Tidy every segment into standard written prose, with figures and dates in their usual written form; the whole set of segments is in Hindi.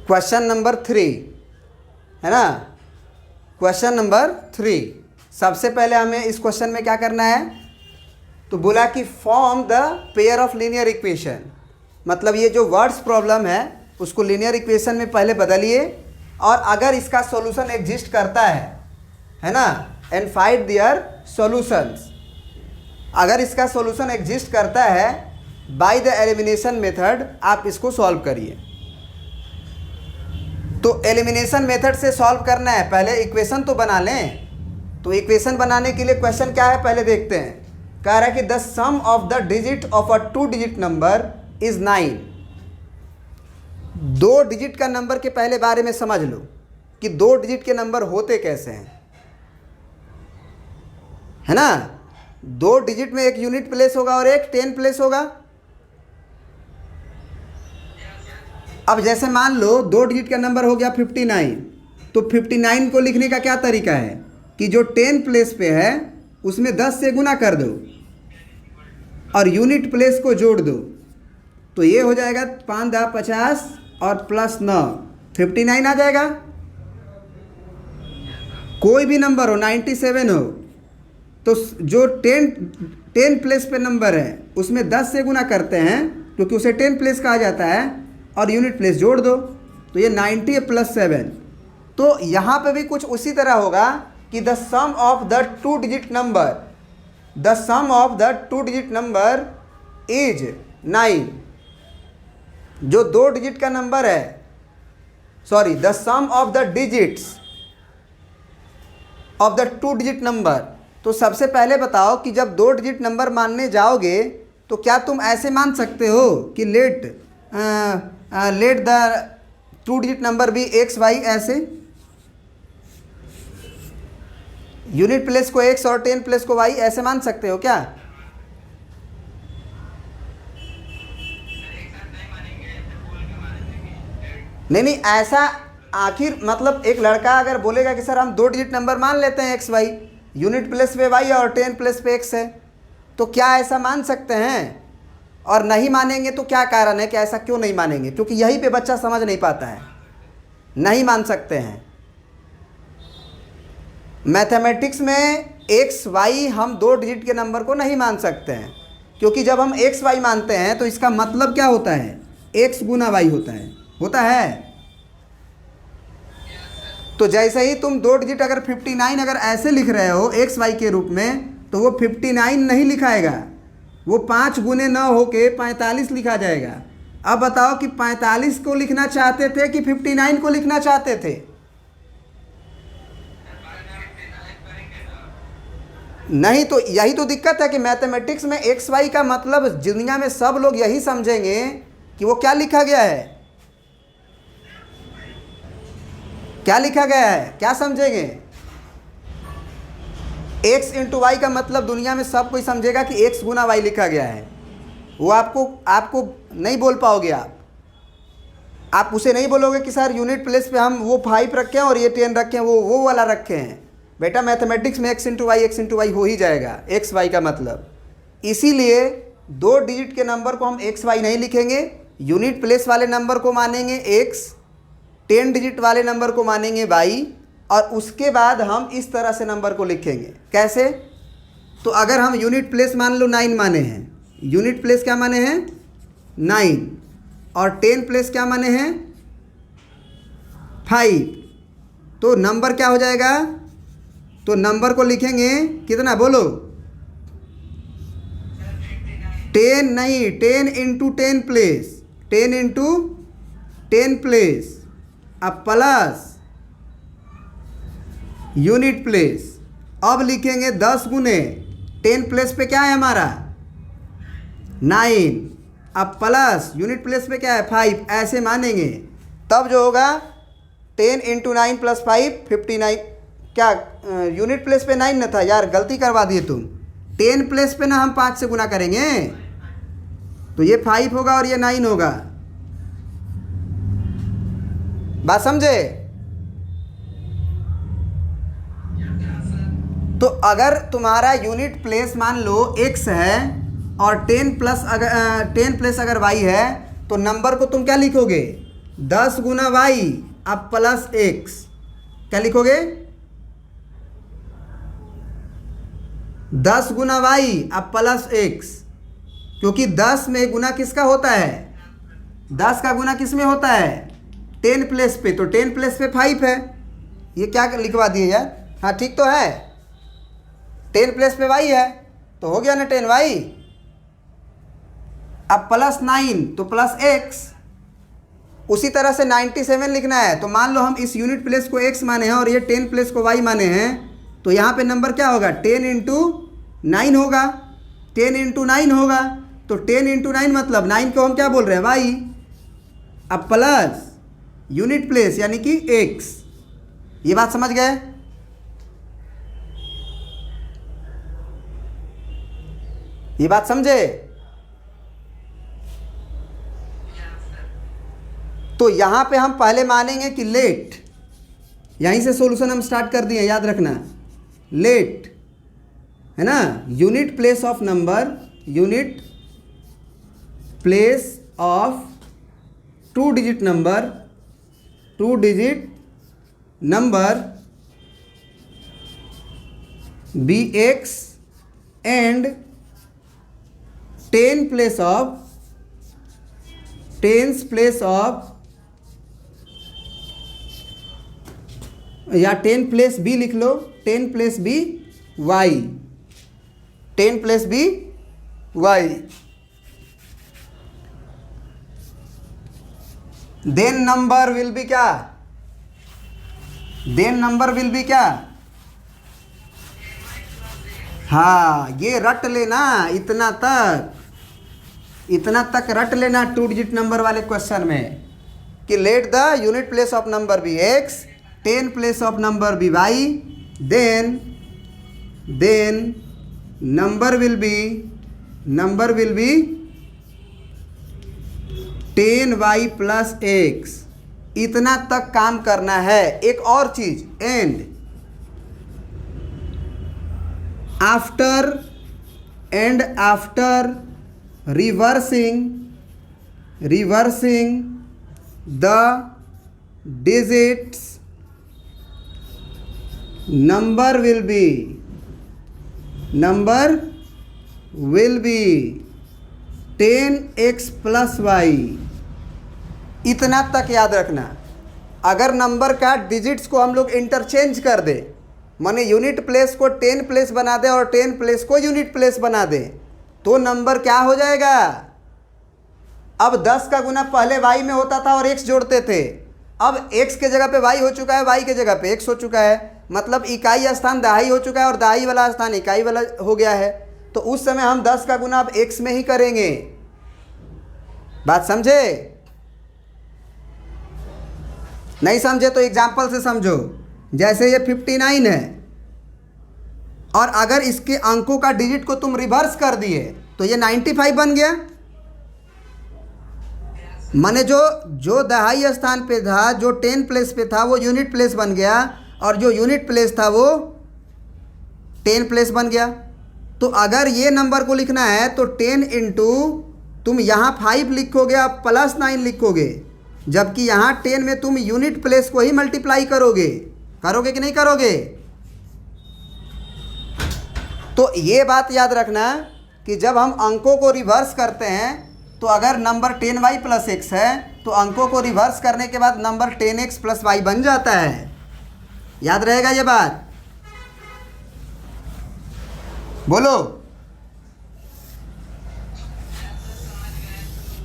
क्वेश्चन नंबर 3 है ना, क्वेश्चन नंबर 3। सबसे पहले हमें इस क्वेश्चन में क्या करना है, तो बोला कि form the pair of linear equation, मतलब ये जो वर्ड्स प्रॉब्लम है उसको लीनियर इक्वेशन में पहले बदलिए, और अगर इसका सॉल्यूशन एग्जिस्ट करता है ना, एंड फाइंड देयर सॉल्यूशंस। अगर इसका सॉल्यूशन एग्जिस्ट करता है बाय द एलिमिनेशन मेथड, आप इसको सॉल्व करिए। तो एलिमिनेशन मेथड से सॉल्व करना है, पहले इक्वेशन तो बना लें। तो इक्वेशन बनाने के लिए क्वेश्चन क्या है पहले देखते हैं। कह रहा है कि the sum of the digit of a 2 digit number is 9। 2 digit का नंबर के पहले बारे में समझ लो कि 2 डिजिट के नंबर होते कैसे हैं, है ना। 2 डिजिट में एक यूनिट प्लेस होगा और एक 10 प्लेस होगा। अब जैसे मान लो 2 डिजिट का नंबर हो गया 59, तो 59 को लिखने का क्या तरीका है कि जो 10 प्लेस पे है उसमें 10 से गुना कर दो और यूनिट प्लेस को जोड़ दो, तो ये हो जाएगा 5 × 50 और प्लस 9, 59 आ जाएगा। कोई भी नंबर हो, 97 हो, तो जो 10 प्लेस पे नंबर है उसमें 10 से गुना करते हैं क्योंकि उसे 10 प्लेस कहा जाता है, और यूनिट प्लेस जोड़ दो, तो ये 90 + 7। तो यहाँ पे भी कुछ उसी तरह होगा कि the sum of the 2 digit number, the sum of the 2 digit number is 9। जो 2 डिजिट का नंबर है, sorry, the sum of the digits of the 2 digit number. तो सबसे पहले बताओ कि जब 2 डिजिट नंबर मानने जाओगे तो क्या तुम ऐसे मान सकते हो कि लेट द 2 डिजिट नंबर भी x y, ऐसे यूनिट प्लेस को x और 10 प्लेस को y, ऐसे मान सकते हो क्या? नहीं, ऐसा आखिर मतलब एक लड़का अगर बोलेगा कि सर हम 2 डिजिट नंबर मान लेते हैं x y, यूनिट प्लेस पे y और 10 प्लेस पे x है, तो क्या ऐसा मान सकते हैं? और नहीं मानेंगे तो क्या कारण है कि ऐसा क्यों नहीं मानेंगे? क्योंकि यहीं पे बच्चा समझ नहीं पाता है, नहीं मान सकते हैं। मैथमेटिक्स में x y हम 2 डिजिट के नंबर को नहीं मान सकते हैं, क्योंकि जब हम x y मानते हैं तो इसका मतलब क्या होता है, x × y होता है। तो जैसे ही तुम 2 डिजिट अगर 59 अगर ऐसे लिख रहे हो x y के रूप में, तो वो 59 नहीं लिखाएगा, वो 5 × 9 होके 45 लिखा जाएगा। अब बताओ कि 45 को लिखना चाहते थे कि 59 को लिखना चाहते थे? नहीं, तो यही तो दिक्कत है कि मैथमेटिक्स में एक्स वाई का मतलब दुनिया में सब लोग यही समझेंगे कि वो क्या लिखा गया है, क्या लिखा गया है, क्या समझेंगे? x × y का मतलब दुनिया में सब कोई समझेगा कि x × y लिखा गया है। वो आपको नहीं बोल पाओगे, आप उसे नहीं बोलोगे कि सर यूनिट प्लेस पे हम वो 5 रखे हैं और ये 10 रखे हैं, वो वाला रखे हैं। बेटा मैथमेटिक्स में x × y हो ही जाएगा, x y का मतलब। इसीलिए 2 डिजिट के नंबर को हम x y नहीं लिखेंगे, यूनिट प्लेस वाले नंबर को मानेंगे x, 10 डिजिट वाले नंबर को मानेंगे y, और उसके बाद हम इस तरह से नंबर को लिखेंगे। कैसे? तो अगर हम यूनिट प्लेस मान लो 9 माने हैं, यूनिट प्लेस क्या माने हैं 9, और 10 प्लेस क्या माने हैं 5, तो नंबर क्या हो जाएगा? तो नंबर को लिखेंगे कितना, बोलो? 10 नहीं, 10 × 10 प्लेस, 10 × 10 प्लेस, अब प्लस यूनिट प्लेस। अब लिखेंगे 10 × 10 प्लेस पे क्या है हमारा 9, अब प्लस यूनिट प्लेस पे क्या है 5, ऐसे मानेंगे। तब जो होगा 10 × 9 + 5 59, क्या यूनिट प्लेस पे 9 न था यार, गलती करवा दिए तुम। 10 प्लेस पे ना हम 5 से गुना करेंगे, तो ये 5 होगा और ये 9 होगा। बात समझे? तो अगर तुम्हारा यूनिट प्लेस मान लो x है और 10 प्लेस अगर y है, तो नंबर को तुम क्या लिखोगे 10 गुना वाई अब प्लस एक्स, क्या लिखोगे? 10 गुना वाई अब प्लस एक्स, क्योंकि 10 में गुना किसका होता है? 10 का गुना किस में होता है? 10 प्लेस पे, तो 10 प्लेस पे 5 है। ये क्या लिखवा दिए यार? हाँ ठीक तो है, 10 प्लेस पे वाई है तो हो गया ना 10 वाई। अब प्लस 9 तो प्लस एक्स। उसी तरह से 97 लिखना है, तो मान लो हम इस यूनिट प्लेस को x माने हैं और ये 10 प्लेस को y माने हैं, तो यहाँ पे नंबर क्या होगा? 10 इंटू 9 होगा, 10 इंटू 9 होगा। तो 10 इंटू 9 मतलब 9 को हम क्या बोल रहे हैं? y। अब प्लस यूनिट प्लेस यानी कि x। ये बात समझ गए? ये बात समझे? तो यहां पे हम पहले मानेंगे कि लेट, यहीं से सॉल्यूशन हम स्टार्ट कर दिए, याद रखना। लेट है ना, unit place of number, unit place of 2 digit number, 2 digit number be x and 10 place of, 10 place of, या 10 प्लेस बी लिख लो, 10 place be y, 10 place be y. Then number will be क्या? देन नंबर विल बी क्या? हाँ, ये रट लेना, इतना तक रट लेना 2 डिजिट नंबर वाले क्वेश्चन में कि let the unit place of number be x, 10 place of number be y, then number will be 10 y plus x. इतना तक काम करना है। एक और चीज, and after reversing the digits, number will be 10x plus y. इतना तक याद रखना। अगर नंबर का डिजिट्स को हम लोग इंटरचेंज कर दे, माने यूनिट प्लेस को 10 प्लेस बना दे और 10 प्लेस को यूनिट प्लेस बना दे, तो नंबर क्या हो जाएगा? अब 10 का गुना पहले y में होता था और x जोड़ते थे, अब x के जगह पे y हो चुका है, y के जगह पे x हो चुका है, मतलब इकाई स्थान दहाई हो चुका है और दहाई वाला स्थान इकाई वाला हो गया है। तो उस समय हम 10 का गुना अब x में ही करेंगे। बात समझे? नहीं समझे तो एग्जाम्पल से समझो। जैसे ये 59 है और अगर इसके अंकों का डिजिट को तुम रिवर्स कर दिए तो ये 95 बन गया। माने जो दहाई स्थान पे था, जो 10 प्लेस पे था, वो यूनिट प्लेस बन गया और जो यूनिट प्लेस था वो 10 प्लेस बन गया। तो अगर ये नंबर को लिखना है तो 10 इंटू, तुम यहाँ 5 लिखोगे, आप प्लस 9 लिखोगे, जबकि यहाँ 10 में तुम यूनिट प्लेस को ही मल्टीप्लाई करोगे कि नहीं करोगे? तो ये बात याद रखना कि जब हम अंकों को रिवर्स करते हैं तो अगर नंबर 10y प्लस एक्स है तो अंकों को रिवर्स करने के बाद नंबर 10x प्लस वाई बन जाता है। याद रहेगा ये बात? बोलो।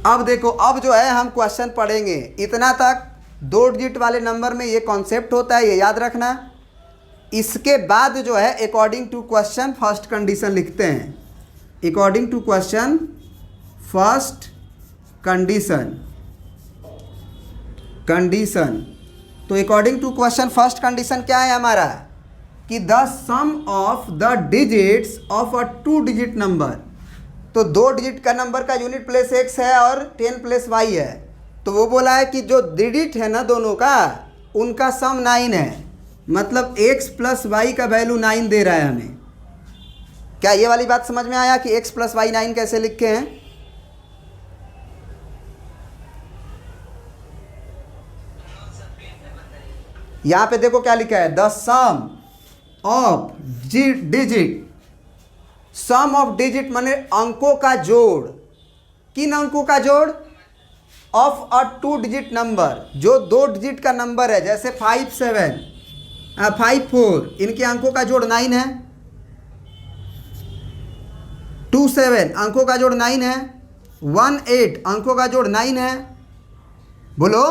अब देखो, अब जो है हम क्वेश्चन पढ़ेंगे। इतना तक 2 डिजिट वाले नंबर में ये कॉन्सेप्ट होता है, ये याद रखना। इसके बाद जो है according to question first condition लिखते हैं। According to question first condition. तो according to question first condition क्या है हमारा? कि the sum of the digits of a 2 digit number. तो 2 डिजिट का नंबर का यूनिट प्लेस x है और 10 प्लेस y है। तो वो बोला है कि जो डिजिट है ना दोनों का, उनका सम 9 है, मतलब x प्लस वाई का वैल्यू 9 दे रहा है हमें। क्या ये वाली बात समझ में आया कि x प्लस वाई 9 कैसे लिखे हैं? यहाँ पे देखो क्या लिखा है, the sum of digit. Sum of digit माने अंकों का जोड़। किन अंकों का जोड़? ऑफ अ 2 डिजिट नंबर, जो 2 डिजिट का नंबर है, जैसे 5 7 5 4, इनके अंकों का जोड़ 9 है। 2 7 अंकों का जोड़ 9 है। 1 8 अंकों का जोड़ 9 है। बोलो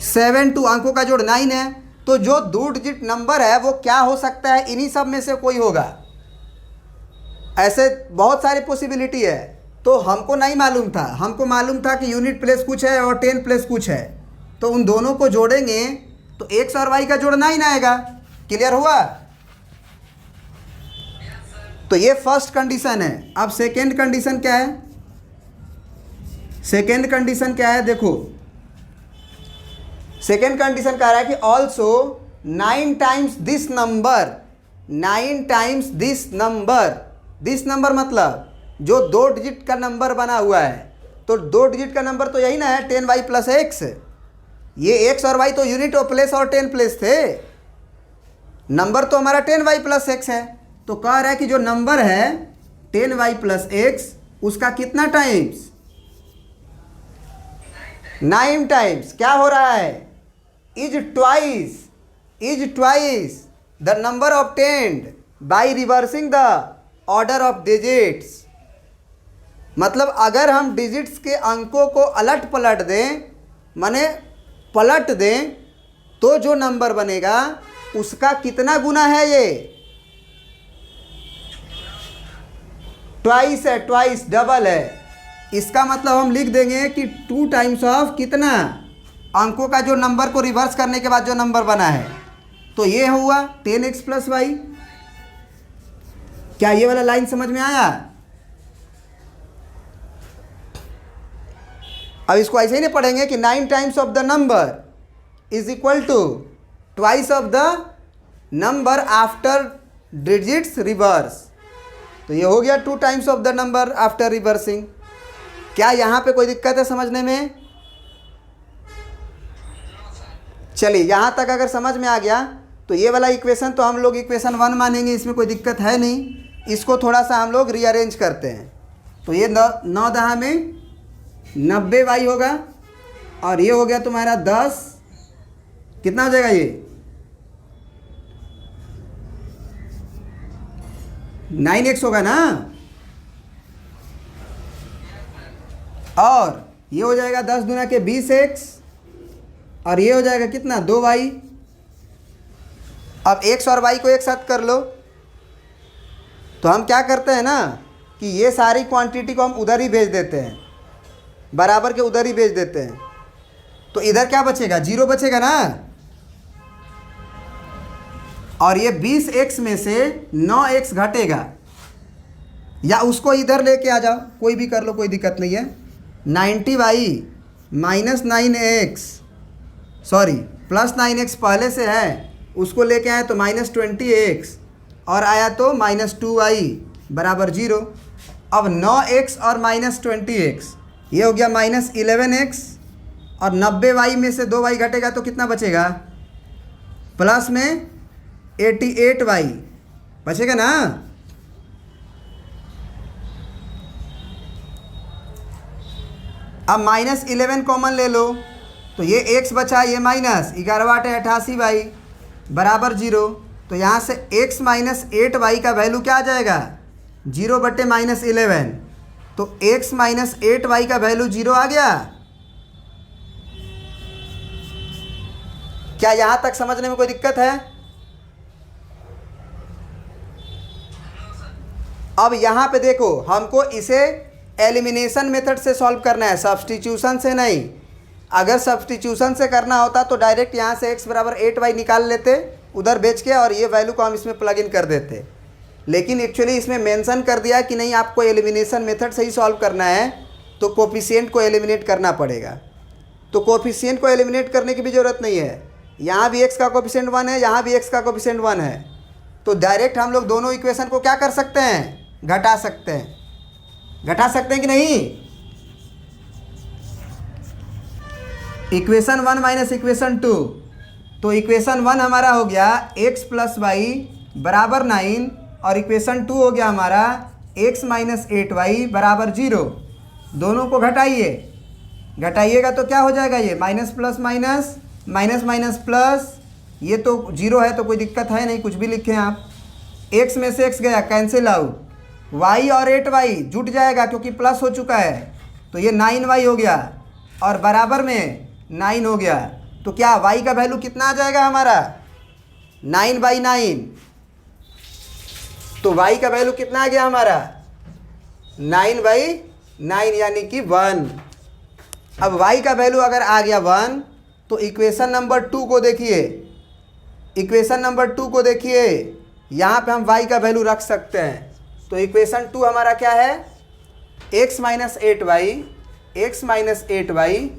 7 2 अंकों का जोड़ 9 है। तो जो 2 डिजिट नंबर है वो क्या हो सकता है? इन्हीं सब में से कोई होगा। ऐसे बहुत सारी पॉसिबिलिटी है। तो हमको नहीं मालूम था, हमको मालूम था कि यूनिट प्लेस कुछ है और 10 प्लेस कुछ है। तो उन दोनों को जोड़ेंगे तो एक्स और वाई का जोड़ 9 आएगा। क्लियर हुआ? तो ये फर्स्ट कंडीशन है। अब सेकेंड कंडीशन क्या है? सेकेंड कंडीशन क्या है? देखो सेकेंड कंडीशन कह रहा है कि also 9 times this number. 9 times this number. This number मतलब जो 2 डिजिट का नंबर बना हुआ है। तो 2 डिजिट का नंबर तो यही ना है, 10y प्लस एक्स। ये एक्स और वाई तो यूनिट और प्लेस और 10 प्लेस थे। नंबर तो हमारा 10y प्लस एक्स है। तो कह रहा है कि जो नंबर है 10y प्लस एक्स, उसका कितना टाइम्स? 9 टाइम्स। क्या हो रहा है? Is twice the number obtained by reversing the order of digits. मतलब अगर हम डिजिट्स के अंकों को अलट पलट दें, माने पलट दें, तो जो नंबर बनेगा उसका कितना गुना है? ये ट्वाइस है, ट्वाइस डबल है। इसका मतलब हम लिख देंगे कि 2 टाइम्स ऑफ कितना? अंकों का जो नंबर को रिवर्स करने के बाद जो नंबर बना है। तो ये हुआ 10x प्लस वाई। क्या ये वाला लाइन समझ में आया? अब इसको ऐसे ही नहीं पढ़ेंगे कि 9 times of the number is equal to twice of the number after digits reverse. तो ये हो गया 2 times of the number after reversing. क्या यहाँ पे कोई दिक्कत है समझने में? चलिए यहाँ तक अगर समझ में आ गया तो ये वाला इक्वेशन तो हम लोग इक्वेशन 1 मानेंगे, इसमें कोई दिक्कत है नहीं। इसको थोड़ा सा हम लोग रीअरेंज करते हैं। तो ये 9 दहा में 90y होगा और ये हो गया तुम्हारा 10, कितना हो जाएगा ये 9x होगा ना। और ये हो जाएगा 10 दूना के 20x और ये हो जाएगा कितना 2y। अब x और y को एक साथ कर लो। तो हम क्या करते हैं ना कि ये सारी क्वांटिटी को हम उधर ही भेज देते हैं, बराबर के उधर ही भेज देते हैं। तो इधर क्या बचेगा? 0 बचेगा ना। और ये 20x में से 9x घटेगा, या उसको इधर लेके आ जाओ, कोई भी कर लो, कोई दिक्कत नहीं है। 90y minus 9x, sorry plus 9x पहले से है, उसको लेके आए तो माइनस 20x और आया तो माइनस 2y बराबर 0। अब 9x और माइनस 20x, ये हो गया माइनस 11x और 90y में से 2y घटेगा तो कितना बचेगा? प्लस में 88y बचेगा ना। अब माइनस 11 कॉमन ले लो तो ये x बचा, ये माइनस 11 8 88y बराबर 0। तो यहाँ से x माइनस 8y का वैल्यू क्या आ जाएगा? 0 बटे माइनस 11। तो x माइनस 8y का वैल्यू 0 आ गया। क्या यहाँ तक समझने में कोई दिक्कत है? अब यहाँ पे देखो, हमको इसे एलिमिनेशन मेथड से सॉल्व करना है, सब्स्टिट्यूशन से नहीं। अगर सब्स्टिट्यूशन से करना होता तो डायरेक्ट यहाँ से x बराबर 8y निकाल लेते उधर बेच के, और ये वैल्यू को हम इसमें प्लग इन कर देते। लेकिन एक्चुअली इसमें मेंशन कर दिया कि नहीं, आपको एलिमिनेशन मेथड से ही सॉल्व करना है, तो कोफिशिएंट को एलिमिनेट करना पड़ेगा। तो कोफिशिएंट को एलिमिनेट करने की भी ज़रूरत नहीं है। यहाँ भी x का कोफिशिएंट 1 है, यहाँ भी x का कोफिशिएंट 1 है। तो डायरेक्ट हम लोग दोनों इक्वेशन को क्या कर सकते हैं? घटा सकते हैं। घटा सकते हैं कि नहीं? इक्वेशन 1 माइनस इक्वेशन 2, तो इक्वेशन 1 हमारा हो गया x प्लस वाई बराबर 9 और इक्वेशन 2 हो गया हमारा x माइनस 8y बराबर 0। दोनों को घटाइए, घटाइएगा तो क्या हो जाएगा, ये minus plus minus, minus minus plus, ये तो 0 है तो कोई दिक्कत है नहीं, कुछ भी लिखें आप। x में से x गया कैंसिल आउट, y और 8y जुट जाएगा क्योंकि प्लस हो चुका है, तो ये 9y हो गया और बराबर में 9 हो गया। तो क्या y का वैल्यू कितना आ जाएगा हमारा, 9/9। तो y का वैल्यू कितना आ गया हमारा, 9/9 यानी कि 1। अब y का वैल्यू अगर आ गया 1 तो इक्वेशन नंबर 2 को देखिए, इक्वेशन नंबर 2 को देखिए, यहाँ पे हम y का वैल्यू रख सकते हैं। तो इक्वेशन 2 हमारा क्या है, x माइनस 8y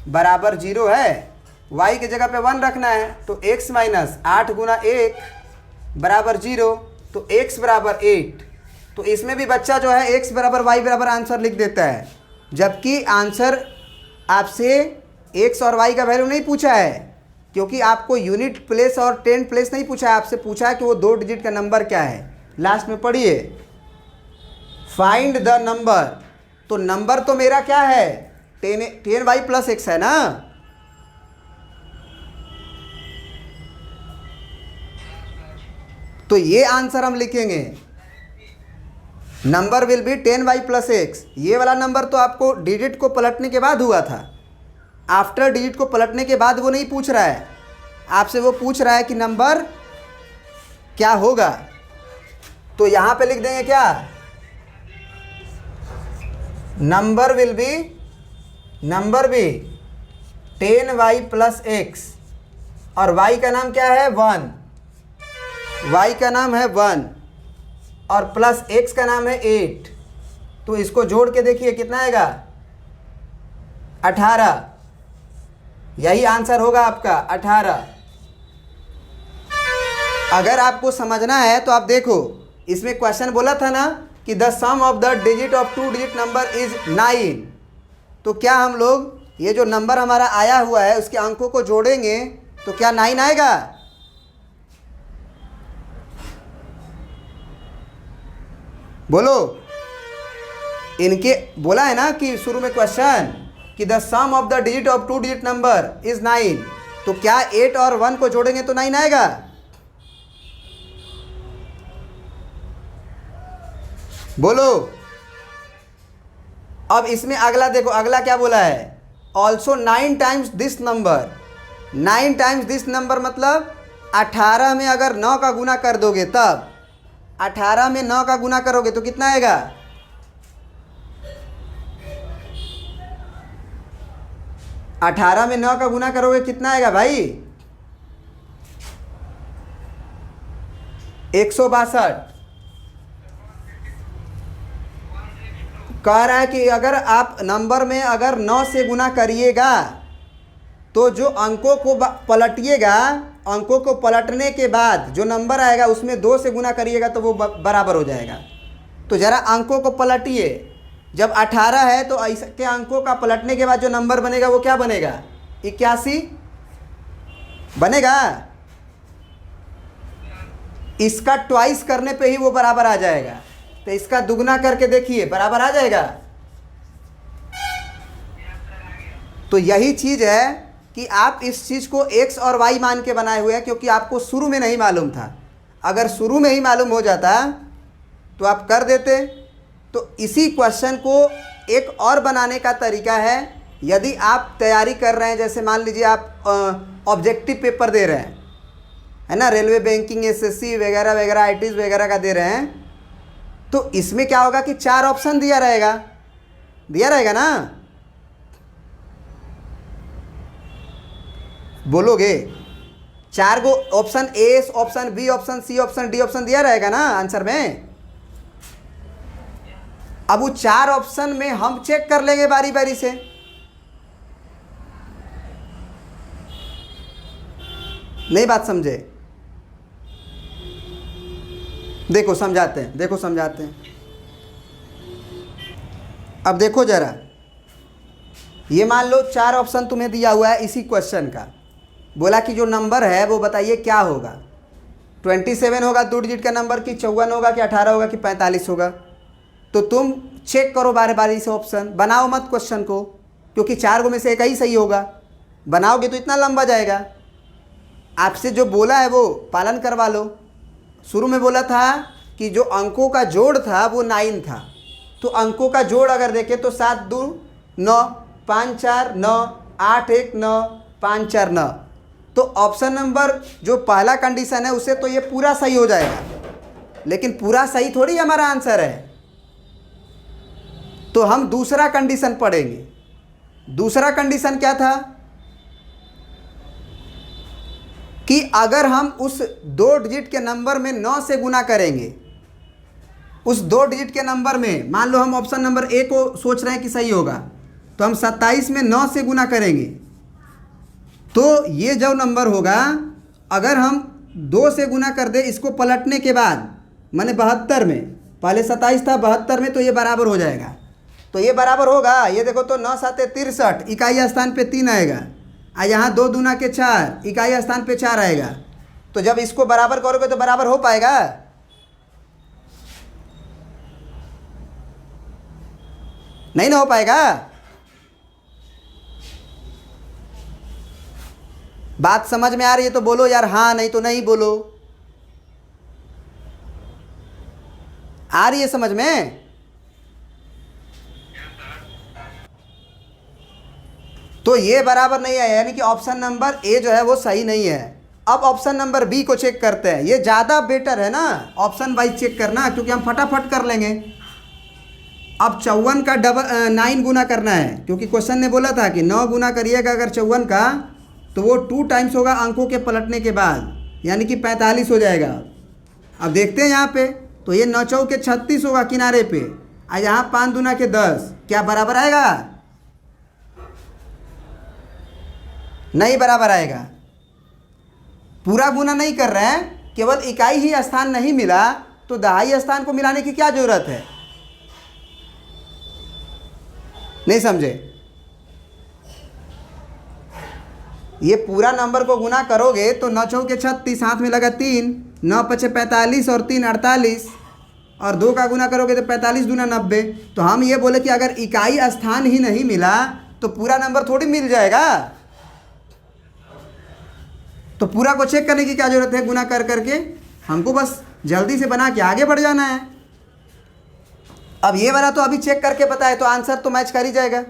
बराबर 0 है, y की जगह पे 1 रखना है, तो x माइनस 8 गुना 1 बराबर 0, तो x बराबर 8। तो इसमें भी बच्चा जो है x बराबर y बराबर आंसर लिख देता है, जबकि आंसर आपसे x और y का वैल्यू नहीं पूछा है, क्योंकि आपको यूनिट प्लेस और 10 प्लेस नहीं पूछा है, आपसे पूछा है कि वो 2 डिजिट का नंबर क्या है। लास्ट में पढ़िए, फाइंड द नंबर, तो नंबर तो मेरा क्या है, 10y प्लस x है ना। तो ये आंसर हम लिखेंगे, number will B 10y plus x। ये वाला नंबर तो आपको डिजिट को पलटने के बाद हुआ था, आफ्टर डिजिट को पलटने के बाद वो नहीं पूछ रहा है आपसे, वो पूछ रहा है कि नंबर क्या होगा। तो यहाँ पे लिख देंगे क्या, नंबर भी 10y प्लस x और y का नाम क्या है 1, y का नाम है 1 और प्लस x का नाम है 8। तो इसको जोड़ के देखिए कितना आएगा, 18। यही आंसर होगा आपका 18। अगर आपको समझना है तो आप देखो, इसमें क्वेश्चन बोला था ना कि the sum of the digit of 2 digit number is 9। तो क्या हम लोग ये जो नंबर हमारा आया हुआ है उसके अंकों को जोड़ेंगे तो क्या 9 आएगा। बोलो, इनके बोला है ना कि शुरू में क्वेश्चन कि the sum of the digit of 2 digit number is 9, तो क्या 8 और 1 को जोड़ेंगे तो 9 आएगा। बोलो। अब इसमें अगला देखो, अगला क्या बोला है, also 9 times this number. 9 times this number मतलब 18 में अगर 9 का गुना कर दोगे, तब 18 में 9 का गुना करोगे तो कितना आएगा, 18 में 9 का गुना करोगे कितना आएगा भाई, 162। कह रहा है कि अगर आप नंबर में अगर 9 से गुना करिएगा तो जो अंकों को पलटिएगा, अंकों को पलटने के बाद जो नंबर आएगा उसमें 2 से गुना करिएगा तो वो बराबर हो जाएगा। तो ज़रा अंकों को पलटिए, जब 18 है तो इसके अंकों का पलटने के बाद जो नंबर बनेगा वो क्या बनेगा, 81 बनेगा। इसका ट्वाइस करने पे ही वो बराबर आ जाएगा, तो इसका दुगना करके देखिए बराबर आ जाएगा। तो यही चीज़ है कि आप इस चीज़ को x और y मान के बनाए हुए हैं, क्योंकि आपको शुरू में नहीं मालूम था। अगर शुरू में ही मालूम हो जाता तो आप कर देते। तो इसी क्वेश्चन को एक और बनाने का तरीका है, यदि आप तैयारी कर रहे हैं, जैसे मान लीजिए आप ऑब्जेक्टिव पेपर दे रहे हैं, है ना, रेलवे, बैंकिंग, एसएससी वगैरह वगैरह, आईटीज वगैरह का दे रहे हैं, तो इसमें क्या होगा कि 4 ऑप्शन दिया रहेगा ना। बोलोगे 4 गो option, A option, B option, C option, D option दिया रहेगा ना आंसर में। अब वो 4 ऑप्शन में हम चेक कर लेंगे बारी बारी से। नहीं बात समझे, देखो समझाते हैं। अब देखो जरा, ये मान लो 4 ऑप्शन तुम्हें दिया हुआ है इसी क्वेश्चन का, बोला कि जो नंबर है वो बताइए क्या होगा, 27 होगा 2 डिजिट का नंबर, कि 54 होगा, कि 18 होगा, कि 45 होगा। तो तुम चेक करो बारी बारी से ऑप्शन, बनाओ मत क्वेश्चन को, क्योंकि 4 में से एक ही सही होगा। बनाओगे तो इतना लंबा जाएगा। आपसे जो बोला है वो पालन करवा लो। शुरू में बोला था कि जो अंकों का जोड़ था वो 9 था, तो अंकों का जोड़ अगर देखें तो 7 2 9, 5 4 9, 8 1 9, 5 4 9। तो ऑप्शन नंबर जो पहला कंडीशन है उससे तो ये पूरा सही हो जाएगा, लेकिन पूरा सही थोड़ी हमारा आंसर है। तो हम दूसरा कंडीशन पढ़ेंगे। दूसरा कंडीशन क्या था कि अगर हम उस 2 डिजिट के नंबर में 9 से गुना करेंगे, उस 2 डिजिट के नंबर में, मान लो हम ऑप्शन नंबर ए को सोच रहे हैं कि सही होगा, तो हम 27 में 9 से गुना करेंगे, तो ये जो नंबर होगा अगर हम 2 से गुना कर दे इसको पलटने के बाद, माने 72 में, पहले 27 था 72 में, तो ये बराबर हो जाएगा। तो ये बराबर होगा, ये देखो तो 9 7 63, इकाई स्थान पे 3 आएगा, और यहाँ 2 दूना के 4, इकाई स्थान पे 4 आएगा। तो जब इसको बराबर करोगे तो बराबर हो पाएगा? नहीं ना हो पाएगा। बात समझ में आ रही है तो बोलो यार हाँ, नहीं तो नहीं बोलो। आ रही है समझ में? तो ये बराबर नहीं है, यानी कि ऑप्शन नंबर ए जो है वो सही नहीं है। अब ऑप्शन नंबर बी को चेक करते हैं, ये ज़्यादा बेटर है ना ऑप्शन वाइज चेक करना, क्योंकि हम फटाफट कर लेंगे। अब 54 का 9 गुना करना है, क्योंकि क्वेश्चन ने बोला था कि 9 गुना करिएगा अगर 54 का, तो वो 2 टाइम्स होगा अंकों के पलटने के बाद, यानी कि 45 हो जाएगा। अब देखते हैं यहाँ पे, तो ये 9 चौके 36 होगा किनारे पे, और यहाँ 5 दूना के 10, क्या बराबर आएगा? नहीं बराबर आएगा। पूरा गुना नहीं कर रहे हैं, केवल इकाई ही स्थान नहीं मिला, तो दहाई स्थान को मिलाने की क्या जरूरत है? नहीं समझे? ये पूरा नंबर को गुना करोगे तो 9 चौके 36, हाथ में लगा 3, 9 पचे 45 और 3 48, और 2 का गुना करोगे तो 45 दूना 90। तो हम ये बोले कि अगर इकाई स्थान ही नहीं मिला तो पूरा नंबर थोड़ी मिल जाएगा। तो पूरा को चेक करने की क्या जरूरत है गुना कर करके, हमको बस जल्दी से बना के आगे बढ़ जाना है। अब ये वाला तो अभी चेक करके बताए तो आंसर तो मैच कर ही जाएगा,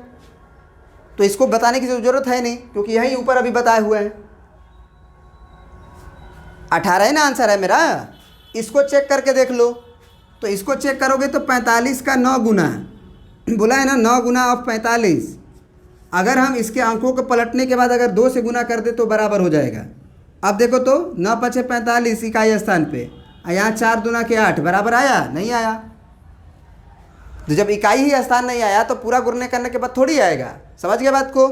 तो इसको बताने की ज़रूरत है नहीं, क्योंकि यहीं ऊपर अभी बताए हुए हैं। 18 है ना आंसर है मेरा। इसको चेक करके देख लो, तो इसको चेक करोगे तो 45 का 9 गुना बोला है ना, 9 गुना ऑफ 45। अगर हम इसके अंकों को पलटने के बाद अगर 2 से गुना कर दे तो बराबर हो जाएगा। अब देखो तो 9 पचे 45 इकाई स्थान पे, यहाँ 4 दूना के 8, बराबर आया? नहीं आया। तो जब इकाई ही स्थान नहीं आया तो पूरा गुणने करने के बाद थोड़ी आएगा। समझ गए बात को?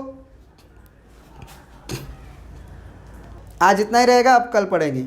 आज इतना ही रहेगा, अब कल पढ़ेंगे।